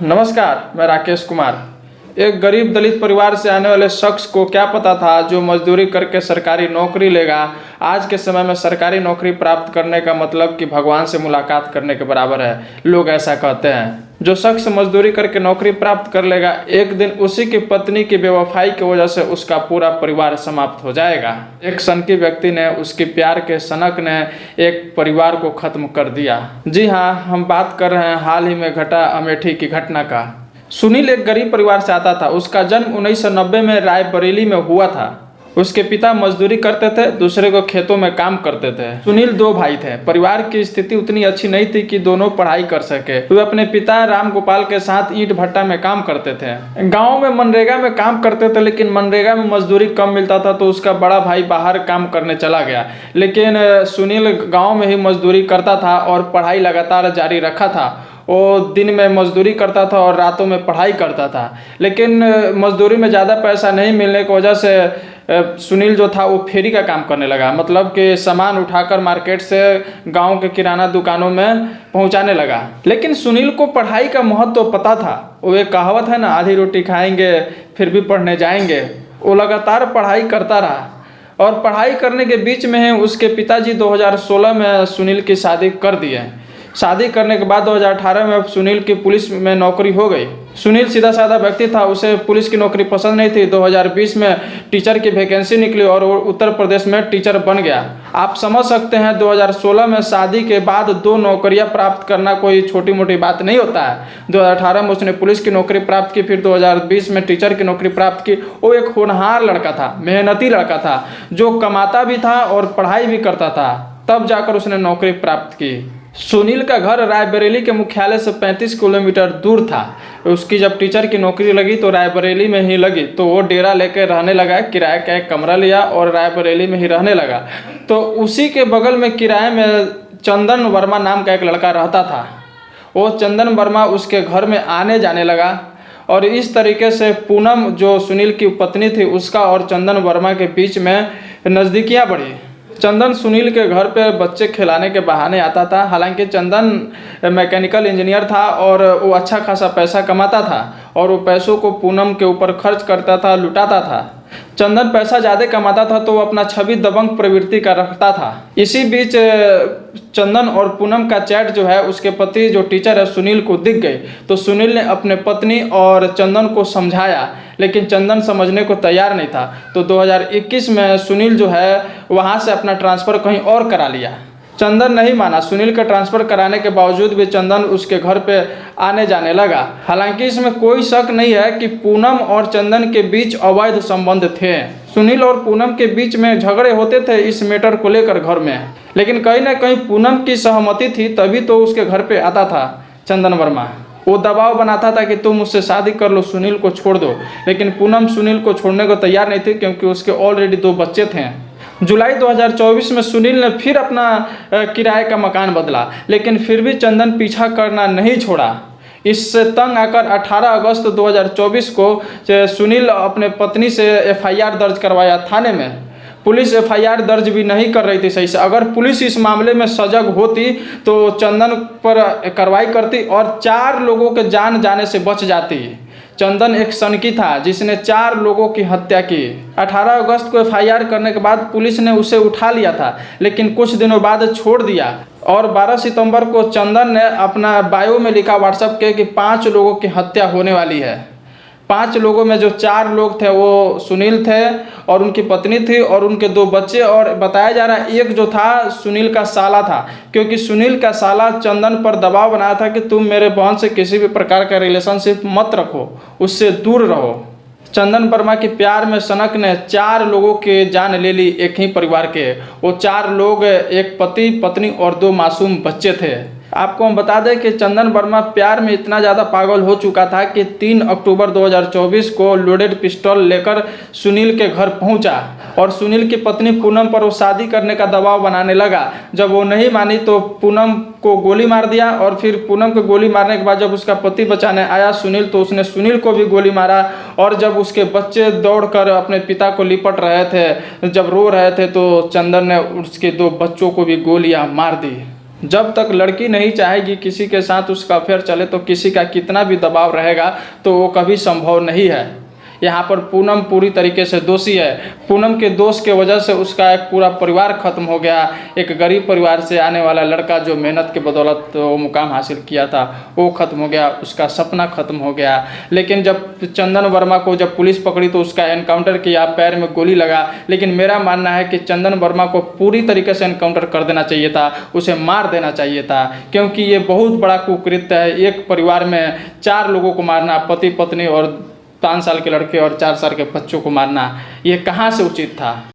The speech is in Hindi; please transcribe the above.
नमस्कार, मैं राकेश कुमार। एक गरीब दलित परिवार से आने वाले शख्स को क्या पता था जो मजदूरी करके सरकारी नौकरी लेगा। आज के समय में सरकारी नौकरी प्राप्त करने का मतलब कि भगवान से मुलाकात करने के बराबर है। लोग ऐसा कहते हैं। जो शख्स मजदूरी करके नौकरी प्राप्त कर लेगा, एक दिन उसी की पत्नी की बेवफाई की वजह से उसका पूरा परिवार समाप्त हो जाएगा। एक सनकी व्यक्ति ने, उसकी प्यार के सनक ने एक परिवार को खत्म कर दिया। जी हाँ, हम बात कर रहे हैं हाल ही में घटा अमेठी की घटना का। सुनील एक गरीब परिवार से आता था। उसका जन्म 1990 में रायबरेली में हुआ था। उसके पिता मजदूरी करते थे, दूसरे को खेतों में काम करते थे। सुनील 2 भाई थे। परिवार की स्थिति उतनी अच्छी नहीं थी कि दोनों पढ़ाई कर सके। वे अपने पिता राम गोपाल के साथ ईंट भट्टा में काम करते थे। गांव में मनरेगा में काम करते थे, लेकिन मनरेगा में मजदूरी कम मिलता था तो उसका बड़ा भाई बाहर काम करने चला गया। लेकिन सुनील गाँव में ही मजदूरी करता था और पढ़ाई लगातार जारी रखा था। वो दिन में मजदूरी करता था और रातों में पढ़ाई करता था। लेकिन मजदूरी में ज़्यादा पैसा नहीं मिलने की वजह से सुनील जो था वो फेरी का काम करने लगा। मतलब कि सामान उठाकर मार्केट से गांव के किराना दुकानों में पहुंचाने लगा। लेकिन सुनील को पढ़ाई का महत्व तो पता था। वो एक कहावत है ना, आधी रोटी खाएंगे फिर भी पढ़ने जाएंगे। वो लगातार पढ़ाई करता रहा और पढ़ाई करने के बीच में ही उसके पिताजी 2016 में सुनील की शादी कर दिए। शादी करने के बाद 2018 में सुनील की पुलिस में नौकरी हो गई। सुनील सीधा साधा व्यक्ति था, उसे पुलिस की नौकरी पसंद नहीं थी। 2020 में टीचर की वैकेंसी निकली और वो उत्तर प्रदेश में टीचर बन गया। आप समझ सकते हैं 2016 में शादी के बाद 2 नौकरियां प्राप्त करना कोई छोटी मोटी बात नहीं होता है। 2018 में उसने पुलिस की नौकरी प्राप्त की, फिर 2020 में टीचर की नौकरी प्राप्त की। वो एक होनहार लड़का था, मेहनती लड़का था, जो कमाता भी था और पढ़ाई भी करता था। तब जाकर उसने नौकरी प्राप्त की। सुनील का घर रायबरेली के मुख्यालय से 35 किलोमीटर दूर था। उसकी जब टीचर की नौकरी लगी तो रायबरेली में ही लगी, तो वो डेरा लेकर रहने लगा। किराए का एक कमरा लिया और रायबरेली में ही रहने लगा। तो उसी के बगल में किराए में चंदन वर्मा नाम का एक लड़का रहता था। वो चंदन वर्मा उसके घर में आने जाने लगा और इस तरीके से पूनम, जो सुनील की पत्नी थी, उसका और चंदन वर्मा के बीच में नज़दीकियाँ बढ़ी। चंदन सुनील के घर पे बच्चे खिलाने के बहाने आता था। हालांकि चंदन मैकेनिकल इंजीनियर था और वो अच्छा खासा पैसा कमाता था और वो पैसों को पूनम के ऊपर खर्च करता था, लुटाता था। चंदन पैसा ज़्यादा कमाता था तो वो अपना छवि दबंग प्रवृत्ति का रखता था। इसी बीच चंदन और पूनम का चैट जो है, उसके पति जो टीचर है सुनील को दिख गई। तो सुनील ने अपने पत्नी और चंदन को समझाया, लेकिन चंदन समझने को तैयार नहीं था। तो 2021 में सुनील जो है वहाँ से अपना ट्रांसफ़र कहीं और करा लिया। चंदन नहीं माना। सुनील का ट्रांसफ़र कराने के बावजूद भी चंदन उसके घर पे आने जाने लगा। हालांकि इसमें कोई शक नहीं है कि पूनम और चंदन के बीच अवैध संबंध थे। सुनील और पूनम के बीच में झगड़े होते थे इस मैटर को लेकर घर में, लेकिन कहीं ना कहीं पूनम की सहमति थी, तभी तो उसके घर पे आता था चंदन वर्मा। वो दबाव बनाता था कि तुम मुझसे शादी कर लो, सुनील को छोड़ दो। लेकिन पूनम सुनील को छोड़ने को तैयार नहीं थी, क्योंकि उसके ऑलरेडी 2 बच्चे थे। जुलाई 2024 में सुनील ने फिर अपना किराए का मकान बदला, लेकिन फिर भी चंदन पीछा करना नहीं छोड़ा। इससे तंग आकर 18 अगस्त 2024 को सुनील अपने पत्नी से FIR दर्ज करवाया थाने में। पुलिस FIR दर्ज भी नहीं कर रही थी सही से। अगर पुलिस इस मामले में सजग होती तो चंदन पर कार्रवाई करती और 4 लोगों के जान जाने से बच जाती। चंदन एक सनकी था जिसने 4 लोगों की हत्या की। 18 अगस्त को FIR करने के बाद पुलिस ने उसे उठा लिया था, लेकिन कुछ दिनों बाद छोड़ दिया। और 12 सितंबर को चंदन ने अपना बायो में लिखा व्हाट्सएप के कि 5 लोगों की हत्या होने वाली है। 5 लोगों में जो 4 लोग थे वो सुनील थे और उनकी पत्नी थी और उनके 2 बच्चे, और बताया जा रहा है एक जो था सुनील का साला था, क्योंकि सुनील का साला चंदन पर दबाव बनाया था कि तुम मेरे बहन से किसी भी प्रकार का रिलेशनशिप मत रखो, उससे दूर रहो। चंदन वर्मा के प्यार में सनक ने 4 लोगों के जान ले ली, एक ही परिवार के। वो 4 लोग एक पति पत्नी और 2 मासूम बच्चे थे। आपको हम बता दें कि चंदन वर्मा प्यार में इतना ज़्यादा पागल हो चुका था कि 3 अक्टूबर 2024 को लोडेड पिस्टल लेकर सुनील के घर पहुंचा और सुनील की पत्नी पूनम पर वो शादी करने का दबाव बनाने लगा। जब वो नहीं मानी तो पूनम को गोली मार दिया और फिर पूनम को गोली मारने के बाद जब उसका पति बचाने आया सुनील, तो उसने सुनील को भी गोली मारा। और जब उसके बच्चे दौड़कर अपने पिता को लिपट रहे थे, जब रो रहे थे, तो चंदन ने उसके 2 बच्चों को भी गोलियां मार दी। जब तक लड़की नहीं चाहेगी किसी के साथ उसका अफेयर चले तो किसी का कितना भी दबाव रहेगा तो वो कभी संभव नहीं है। यहाँ पर पूनम पूरी तरीके से दोषी है। पूनम के दोष के वजह से उसका एक पूरा परिवार खत्म हो गया। एक गरीब परिवार से आने वाला लड़का जो मेहनत के बदौलत वो मुकाम हासिल किया था वो खत्म हो गया, उसका सपना खत्म हो गया। लेकिन जब चंदन वर्मा को जब पुलिस पकड़ी तो उसका एनकाउंटर किया, पैर में गोली लगा। लेकिन मेरा मानना है कि चंदन वर्मा को पूरी तरीके से एनकाउंटर कर देना चाहिए था, उसे मार देना चाहिए था, क्योंकि ये बहुत बड़ा कुकृत्य है। एक परिवार में 4 लोगों को मारना, पति पत्नी और 5 साल के लड़के और 4 साल के बच्चों को मारना, ये कहाँ से उचित था।